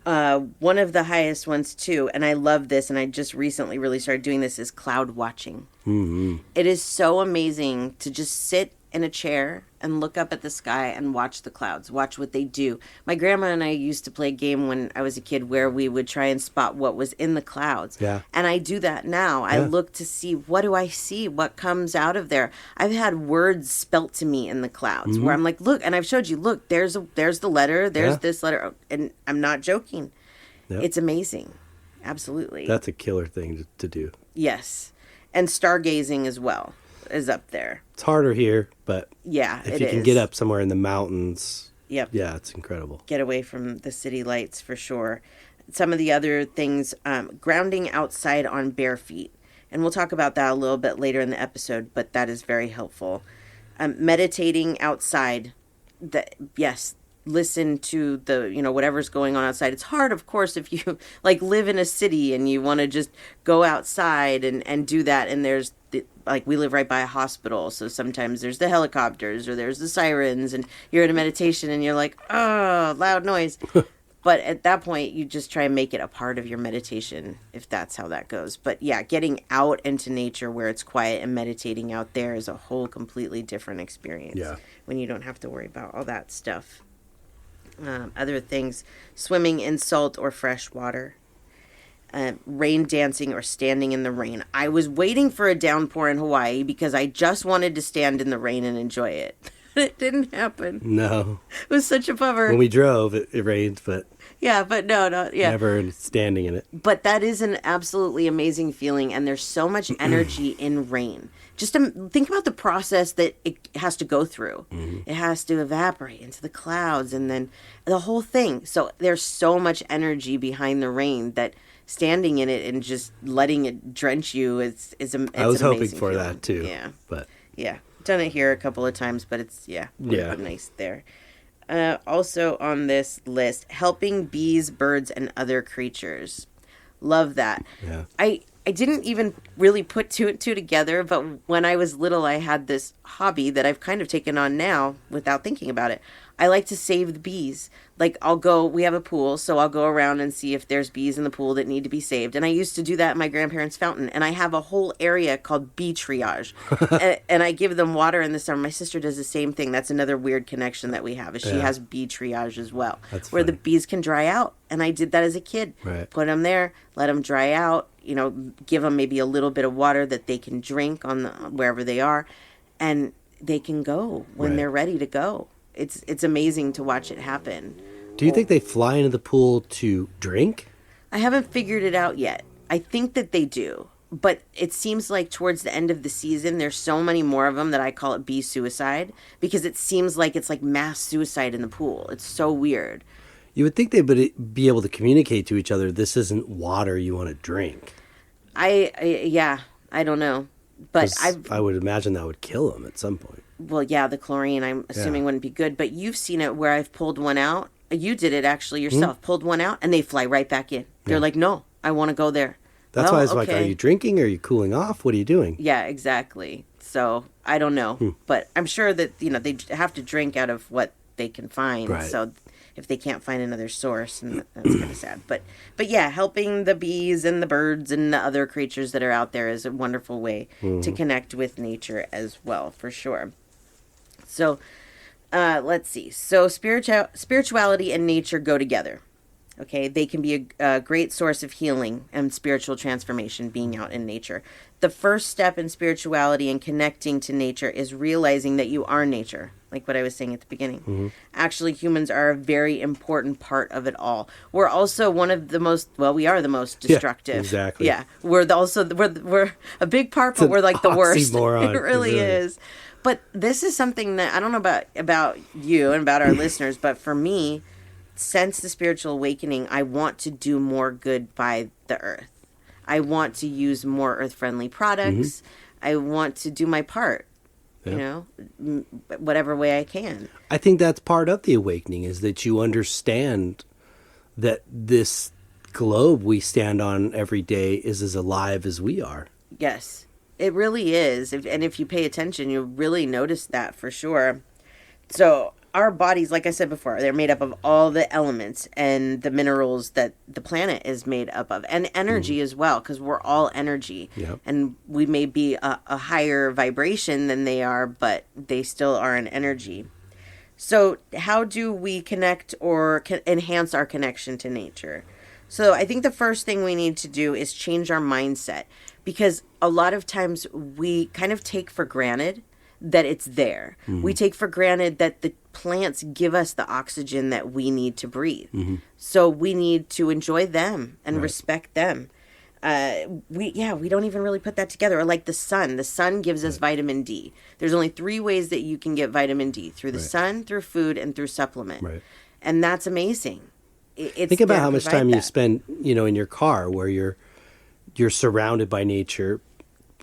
One of the highest ones too, and I love this, and I just recently really started doing this, is cloud watching. It is so amazing to just sit in a chair and look up at the sky and watch the clouds, watch what they do. My grandma and I used to play a game when I was a kid where we would try and spot what was in the clouds. Yeah. And I do that now. I look to see, what do I see? What comes out of there? I've had words spelt to me in the clouds where I'm like, look, and I've showed you, look, there's the letter, there's this letter, and I'm not joking. Yep. It's amazing. Absolutely. That's a killer thing to do. Yes. And stargazing as well is up there. It's harder here, but if you can get up somewhere in the mountains, it's incredible. Get away from the city lights for sure. Some of the other things, grounding outside on bare feet. And we'll talk about that a little bit later in the episode, but that is very helpful. Meditating outside, listen to the, whatever's going on outside. It's hard, of course, if you like live in a city and you want to just go outside and do that. And there's we live right by a hospital. So sometimes there's the helicopters or there's the sirens, and you're in a meditation and you're like, oh, loud noise. But at that point, you just try and make it a part of your meditation, if that's how that goes. But yeah, getting out into nature where it's quiet and meditating out there is a whole completely different experience. Yeah. When you don't have to worry about all that stuff. Other things, swimming in salt or fresh water. Rain dancing or standing in the rain. I was waiting for a downpour in Hawaii because I just wanted to stand in the rain and enjoy it. It didn't happen. No. It was such a bummer. When we drove, it rained, but yeah, but no, yeah. Never standing in it. But that is an absolutely amazing feeling, and there's so much energy in rain. Just to think about the process that it has to go through. It has to evaporate into the clouds, and then the whole thing. So there's so much energy behind the rain that standing in it and just letting it drench you is I was an hoping amazing for feeling. that too. Yeah, But yeah, done it here a couple of times, but it's really nice there. Also on this list, helping bees, birds, and other creatures. Love that. Yeah. I didn't even really put two and two together, but when I was little, I had this hobby that I've kind of taken on now without thinking about it. I like to save the bees. Like we have a pool, so I'll go around and see if there's bees in the pool that need to be saved. And I used to do that at my grandparents' fountain. And I have a whole area called bee triage. and I give them water in the summer. My sister does the same thing. That's another weird connection that we have, is she has bee triage as well. That's where funny. the bees can dry out. And I did that as a kid. Right. Put them there, let them dry out, give them maybe a little bit of water that they can drink wherever they are. And they can go when they're ready to go. It's amazing to watch it happen. do you think they fly into the pool to drink? I haven't figured it out yet. I think that they do. But it seems like towards the end of the season, there's so many more of them that I call it bee suicide, because it seems like it's like mass suicide in the pool. It's so weird. You would think they would be able to communicate to each other, this isn't water you want to drink. I don't know. But I would imagine that would kill them at some point. Well, yeah, the chlorine, I'm assuming, wouldn't be good. But you've seen it where I've pulled one out. You did it actually yourself. Pulled one out, and they fly right back in. They're like, no, I want to go there. That's why I was like, are you drinking? Are you cooling off? What are you doing? Yeah, exactly. So I don't know. But I'm sure that, they have to drink out of what they can find. Right. So if they can't find another source, and that's kind of sad. But yeah, helping the bees and the birds and the other creatures that are out there is a wonderful way to connect with nature as well, for sure. So let's see. So spirituality and nature go together. Okay, they can be a great source of healing and spiritual transformation, being out in nature. The first step in spirituality and connecting to nature is realizing that you are nature, like what I was saying at the beginning. Actually, humans are a very important part of it all. We're also one of the most, we are the most destructive. Yeah, exactly. Yeah, we're a big part, but we're like the worst. Oxymoron. It really is. But this is something that I don't know about you and about our listeners, but for me, since the spiritual awakening, I want to do more good by the earth. I want to use more earth-friendly products. I want to do my part, whatever way I can. I think that's part of the awakening, is that you understand that this globe we stand on every day is as alive as we are. Yes, it really is. If you pay attention, you'll really notice that for sure. So our bodies, like I said before, they're made up of all the elements and the minerals that the planet is made up of, and energy as well, because we're all energy. Yep. And we may be a higher vibration than they are, but they still are an energy. So how do we connect or enhance our connection to nature? So I think the first thing we need to do is change our mindset, because a lot of times we kind of take for granted that it's there. We take for granted that the plants give us the oxygen that we need to breathe. So we need to enjoy them and respect them. We don't even really put that together. Or like the sun. The sun gives us vitamin D. There's only 3 ways that you can get vitamin D: through the sun, through food, and through supplement. Right. And that's amazing. Think about how much time you spend, in your car, where you're surrounded by nature.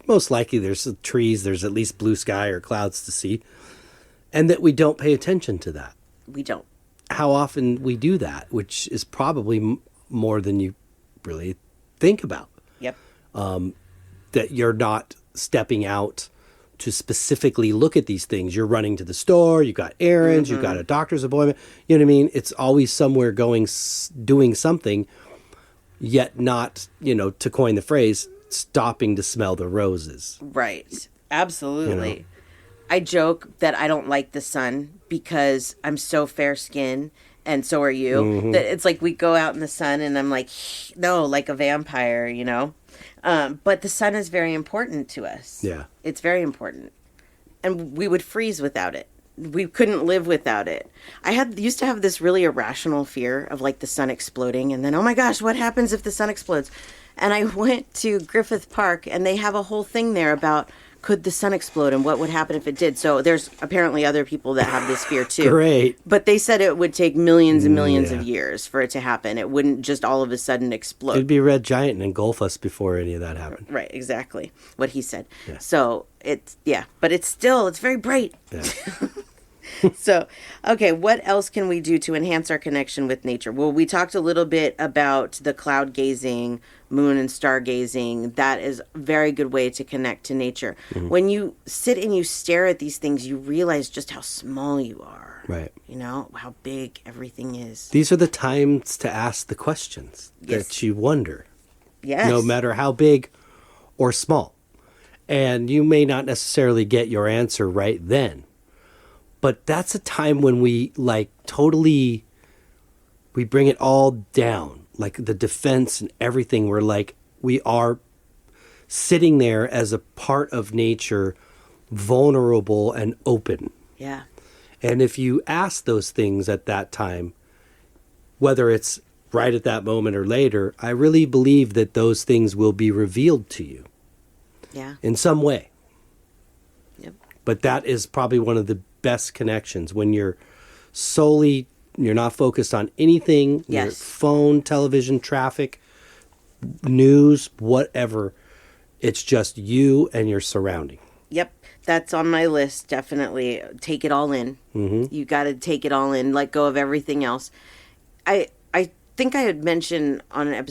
Most likely there's trees, there's at least blue sky or clouds to see, and that we don't pay attention to that. We don't. How often we do that, which is probably more than you really think about. Yep. That you're not stepping out to specifically look at these things. You're running to the store, you got errands, you got a doctor's appointment. You know what I mean? It's always somewhere doing something, yet not, to coin the phrase, stopping to smell the roses. Right. Absolutely. I joke that I don't like the sun because I'm so fair skinned and so are you. That it's like we go out in the sun and I'm like, no, like a vampire, But the sun is very important to us. Yeah. It's very important. And we would freeze without it. We couldn't live without it. I used to have this really irrational fear of like the sun exploding and then, oh my gosh, what happens if the sun explodes? And I went to Griffith Park and they have a whole thing there about could the sun explode and what would happen if it did. So there's apparently other people that have this fear too. Great. But they said it would take millions and millions of years for it to happen. It wouldn't just all of a sudden explode. It'd be a red giant and engulf us before any of that happened. Right, exactly. What he said. Yeah. So but it's very bright. Yeah. So, okay, what else can we do to enhance our connection with nature? Well, we talked a little bit about the cloud gazing, moon and stargazing. That is a very good way to connect to nature. When you sit and you stare at these things, you realize just how small you are. Right. How big everything is. These are the times to ask the questions that you wonder. Yes. No matter how big or small. And you may not necessarily get your answer right then. But that's a time when we we bring it all down, like the defense and everything. We are sitting there as a part of nature, vulnerable and open. Yeah. And if you ask those things at that time, whether it's right at that moment or later, I really believe that those things will be revealed to you. Yeah. In some way. Yep. But that is probably one of the best connections when you're not focused on anything, your phone, television, traffic, news, whatever. It's just you and your surrounding. Yep. That's on my list. Definitely take it all in. You got to take it all in, let go of everything else. I think I had mentioned on a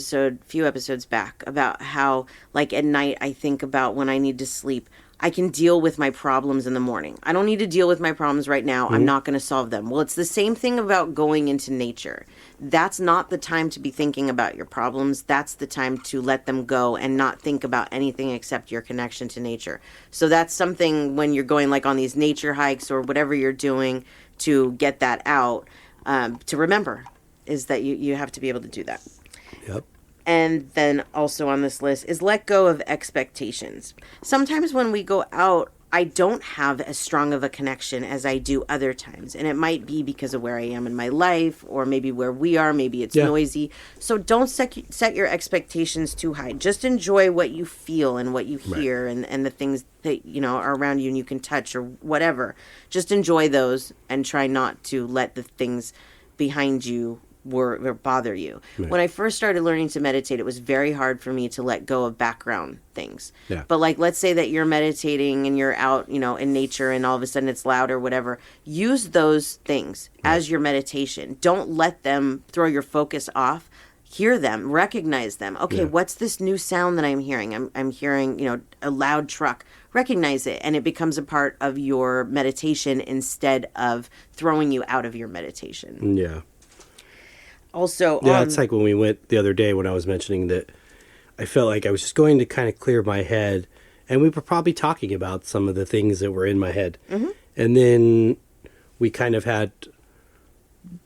few episodes back about how at night I think about when I need to sleep. I can deal with my problems in the morning. I don't need to deal with my problems right now. I'm not going to solve them. Well, it's the same thing about going into nature. That's not the time to be thinking about your problems. That's the time to let them go and not think about anything except your connection to nature. So that's something when you're going on these nature hikes or whatever you're doing to get that out, to remember is that you have to be able to do that. Yep. And then also on this list is let go of expectations. Sometimes when we go out, I don't have as strong of a connection as I do other times. And it might be because of where I am in my life or maybe where we are. Maybe it's noisy. So don't set your expectations too high. Just enjoy what you feel and what you hear and the things that, are around you and you can touch or whatever. Just enjoy those and try not to let the things behind you or bother you. Right. When I first started learning to meditate, it was very hard for me to let go of background things. Yeah. But let's say that you're meditating and you're out, in nature and all of a sudden it's loud or whatever. Use those things as your meditation. Don't let them throw your focus off. Hear them, recognize them. Okay, what's this new sound that I'm hearing? I'm hearing, a loud truck. Recognize it, and it becomes a part of your meditation instead of throwing you out of your meditation. Yeah. Also, it's like when we went the other day when I was mentioning that I felt like I was just going to kind of clear my head, and we were probably talking about some of the things that were in my head. And then we kind of had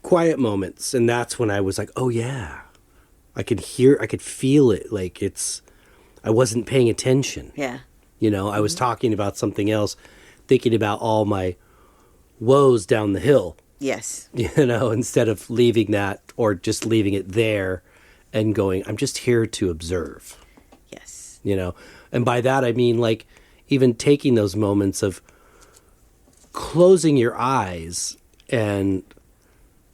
quiet moments, and that's when I was like, oh yeah, I could feel it. I wasn't paying attention. Yeah. I was talking about something else, thinking about all my woes down the hill. Yes. Instead of leaving that or just leaving it there and going, I'm just here to observe. Yes. And by that I mean even taking those moments of closing your eyes and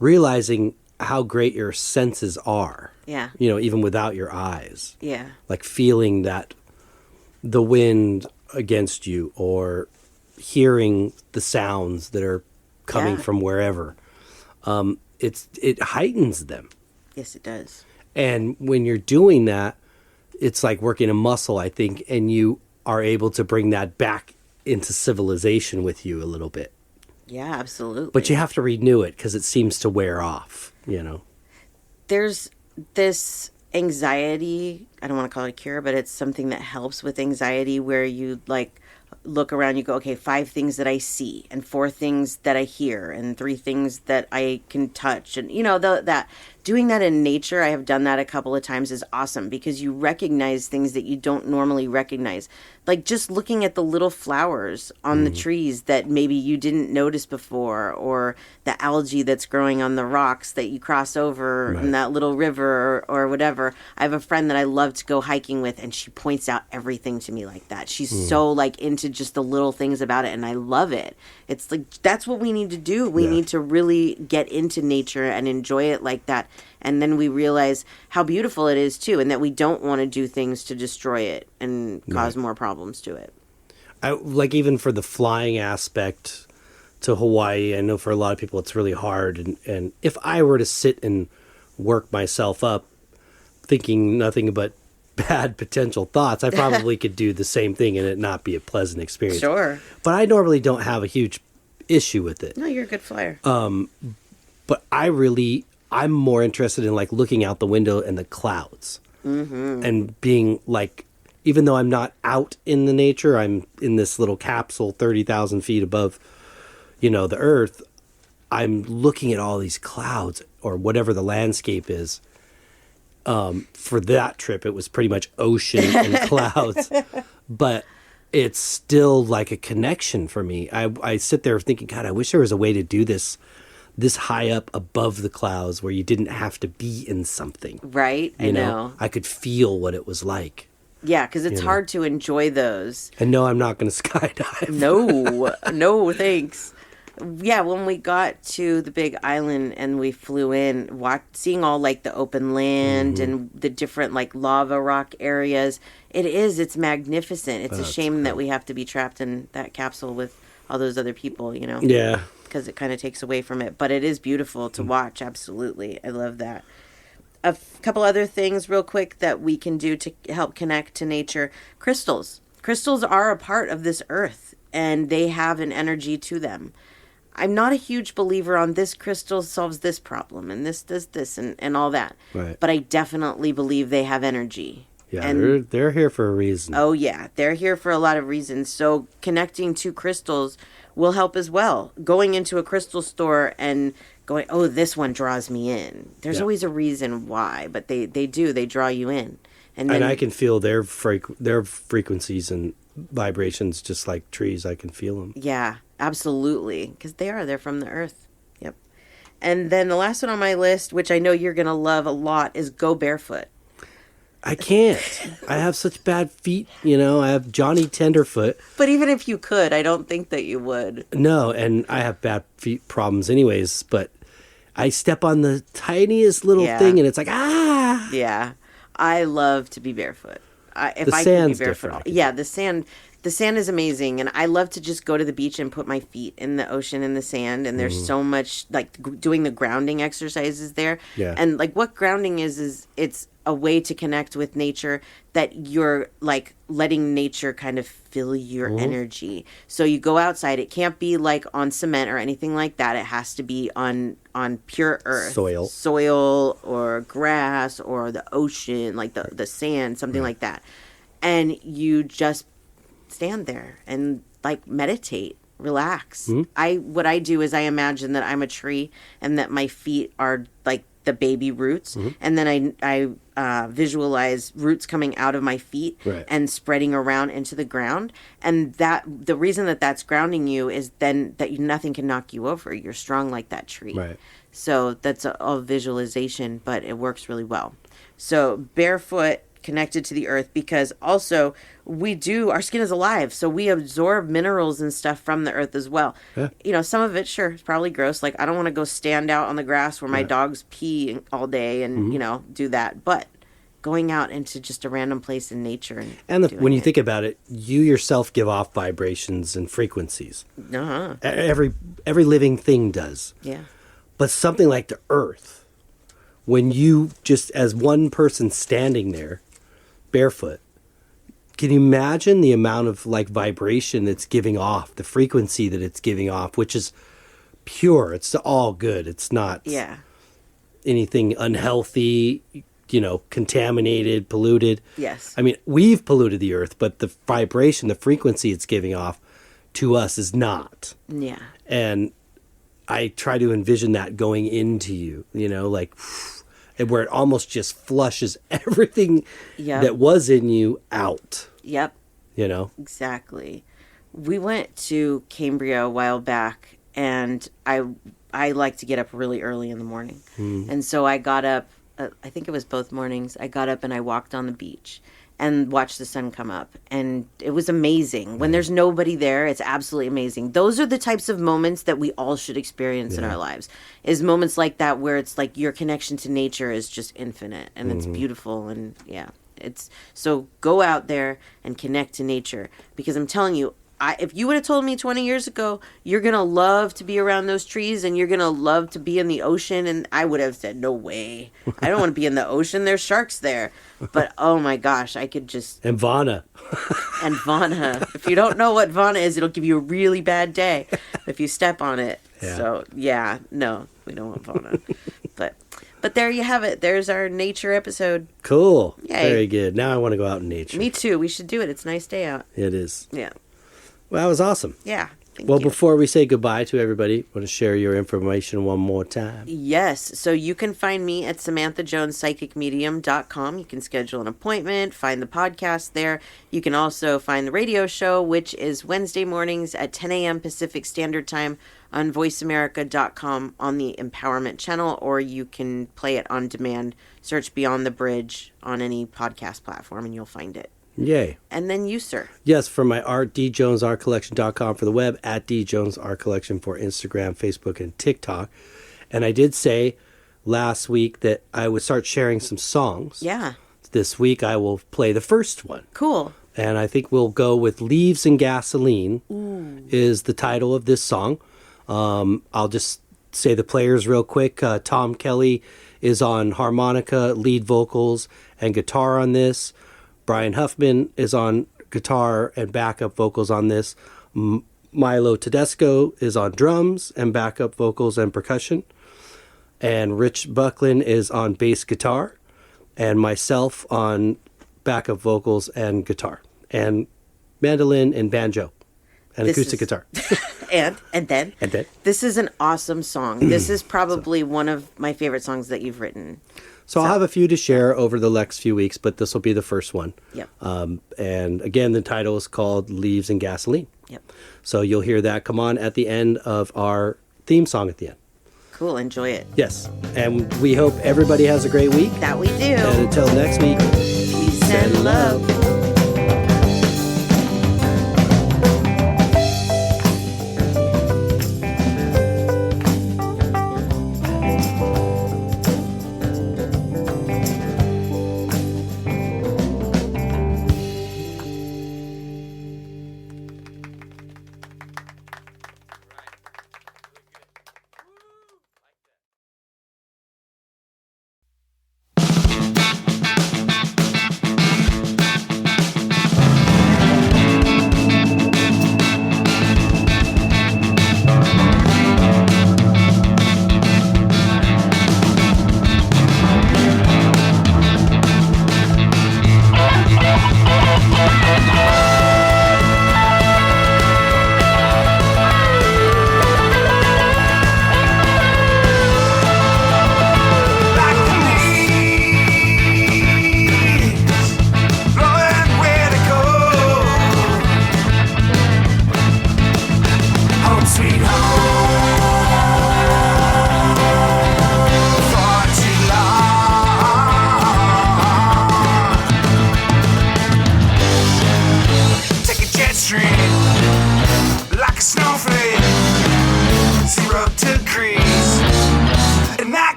realizing how great your senses are. Yeah. Even without your eyes. Yeah. Feeling that the wind against you or hearing the sounds that are coming from wherever. It heightens them. Yes, it does. And when you're doing that, it's like working a muscle, I think, and you are able to bring that back into civilization with you a little bit. Yeah, absolutely. But you have to renew it because it seems to wear off, There's this anxiety, I don't want to call it a cure, but it's something that helps with anxiety where you like look around, you go, okay, 5 things that I see and 4 things that I hear and 3 things that I can touch. And, that doing that in nature, I have done that a couple of times, is awesome because you recognize things that you don't normally recognize. Like just looking at the little flowers on the trees that maybe you didn't notice before, or the algae that's growing on the rocks that you cross over in that little river or whatever. I have a friend that I love to go hiking with, and she points out everything to me like that. She's so like into just the little things about it, and I love it. It's like that's what we need to do. We need to really get into nature and enjoy it like that. And then we realize how beautiful it is too, and that we don't want to do things to destroy it and cause more problems to it. Like even for the flying aspect to Hawaii, I know for a lot of people it's really hard. And if I were to sit and work myself up thinking nothing but bad potential thoughts, I probably could do the same thing and it not be a pleasant experience. Sure. But I normally don't have a huge issue with it. No, you're a good flyer. But I'm more interested in like looking out the window and the clouds and being like, even though I'm not out in the nature, I'm in this little capsule 30,000 feet above, the earth. I'm looking at all these clouds or whatever the landscape is. For that trip, it was pretty much ocean and clouds, but it's still like a connection for me. I sit there thinking, God, I wish there was a way to do this high up above the clouds where you didn't have to be in something. Right, I know. I could feel what it was like. Yeah, because it's hard to enjoy those. And no, I'm not going to skydive. No, thanks. Yeah, when we got to the big island and we flew in, seeing all like the open land and the different like lava rock areas, it's magnificent. It's a shame that we have to be trapped in that capsule with all those other people, Yeah. Because it kind of takes away from it. But it is beautiful to watch, absolutely. I love that. A couple other things real quick that we can do to help connect to nature. Crystals. Crystals are a part of this earth, and they have an energy to them. I'm not a huge believer on this crystal solves this problem, and this does this, and all that. Right. But I definitely believe they have energy. Yeah, and they're here for a reason. Oh, yeah. They're here for a lot of reasons. So connecting to crystals will help as well. Going into a crystal store and going, oh, this one draws me in. There's always a reason why, but they do. They draw you in. And I can feel their frequencies and vibrations just like trees. I can feel them. Yeah, absolutely. Because they're from the earth. Yep. And then the last one on my list, which I know you're going to love a lot, is go barefoot. I can't. I have such bad feet, I have Johnny Tenderfoot. But even if you could, I don't think that you would. No, and I have bad feet problems anyways, but I step on the tiniest little thing and it's like, ah! Yeah. I love to be barefoot. If the I sand's could be barefoot. different. Yeah, the sand is amazing, and I love to just go to the beach and put my feet in the ocean in the sand, and there's so much, like, doing the grounding exercises there. Yeah. And, like, what grounding is it's a way to connect with nature that you're, like, letting nature kind of fill your energy. So you go outside. It can't be, like, on cement or anything like that. It has to be on pure earth. Soil or grass or the ocean, like the sand, something like that. And you just stand there and like meditate, relax. What I do is I imagine that I'm a tree and that my feet are like the baby roots, and then I visualize roots coming out of my feet and spreading around into the ground, and that the reason that that's grounding you is then that nothing can knock you over. You're strong like that tree. Right. So that's a visualization, but it works really well. So barefoot, connected to the earth, because also our skin is alive, so we absorb minerals and stuff from the earth as well. Some of it, sure, is probably gross, like I don't want to go stand out on the grass where my dogs pee all day and do that, but going out into just a random place in nature and when you think about it, you yourself give off vibrations and frequencies. Every living thing does. But something like the earth, when you just as one person standing there barefoot, can you imagine the amount of like vibration that's giving off, the frequency that it's giving off, which is pure. It's all good. It's not anything unhealthy, contaminated, polluted. Yes. I mean, we've polluted the earth, but the vibration, the frequency it's giving off to us is not. Yeah. And I try to envision that going into you, like where it almost just flushes everything that was in you out. Yep. Exactly. We went to Cambria a while back, and I like to get up really early in the morning. And so I got up, I think it was both mornings, I got up and I walked on the beach and watched the sun come up. And it was amazing. When there's nobody there, it's absolutely amazing. Those are the types of moments that we all should experience in our lives, is moments like that where it's like your connection to nature is just infinite and it's beautiful. And so go out there and connect to nature, because I'm telling you, if you would have told me 20 years ago, you're going to love to be around those trees and you're going to love to be in the ocean, and I would have said, no way. I don't want to be in the ocean. There's sharks there. But, oh my gosh, I could just... And Vana. And Vana. If you don't know what Vana is, it'll give you a really bad day if you step on it. Yeah. So, no, we don't want Vana. But there you have it. There's our nature episode. Cool. Yay. Very good. Now I want to go out in nature. Me too. We should do it. It's a nice day out. It is. Yeah. Well, that was awesome. Yeah. Thank Well, you. before we say goodbye to everybody, want to share your information one more time? Yes. So you can find me at SamanthaJonesPsychicMedium.com. You can schedule an appointment, find the podcast there. You can also find the radio show, which is Wednesday mornings at 10 a.m. Pacific Standard Time on VoiceAmerica.com on the Empowerment Channel, or you can play it on demand. Search Beyond the Bridge on any podcast platform and you'll find it. Yay. And then you, sir. Yes, for my art, djonesartcollection.com for the web, at djonesartcollection for Instagram, Facebook, and TikTok. And I did say last week that I would start sharing some songs. Yeah. This week I will play the first one. Cool. And I think we'll go with Leaves and Gasoline. Is the title of this song. I'll just say the players real quick. Tom Kelly is on harmonica, lead vocals, and guitar on this. Brian Huffman is on guitar and backup vocals on this. Milo Tedesco is on drums and backup vocals and percussion. And Rich Buckland is on bass guitar. And myself on backup vocals and guitar. And mandolin and banjo. And acoustic guitar. And then. This is an awesome song. This is probably one of my favorite songs that you've written. So I'll have a few to share over the next few weeks, but this will be the first one. Yep. And again, the title is called Leaves and Gasoline. Yep. So you'll hear that come on at the end of our theme song at the end. Cool. Enjoy it. Yes. And we hope everybody has a great week. That we do. And until next week, peace and love.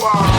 war.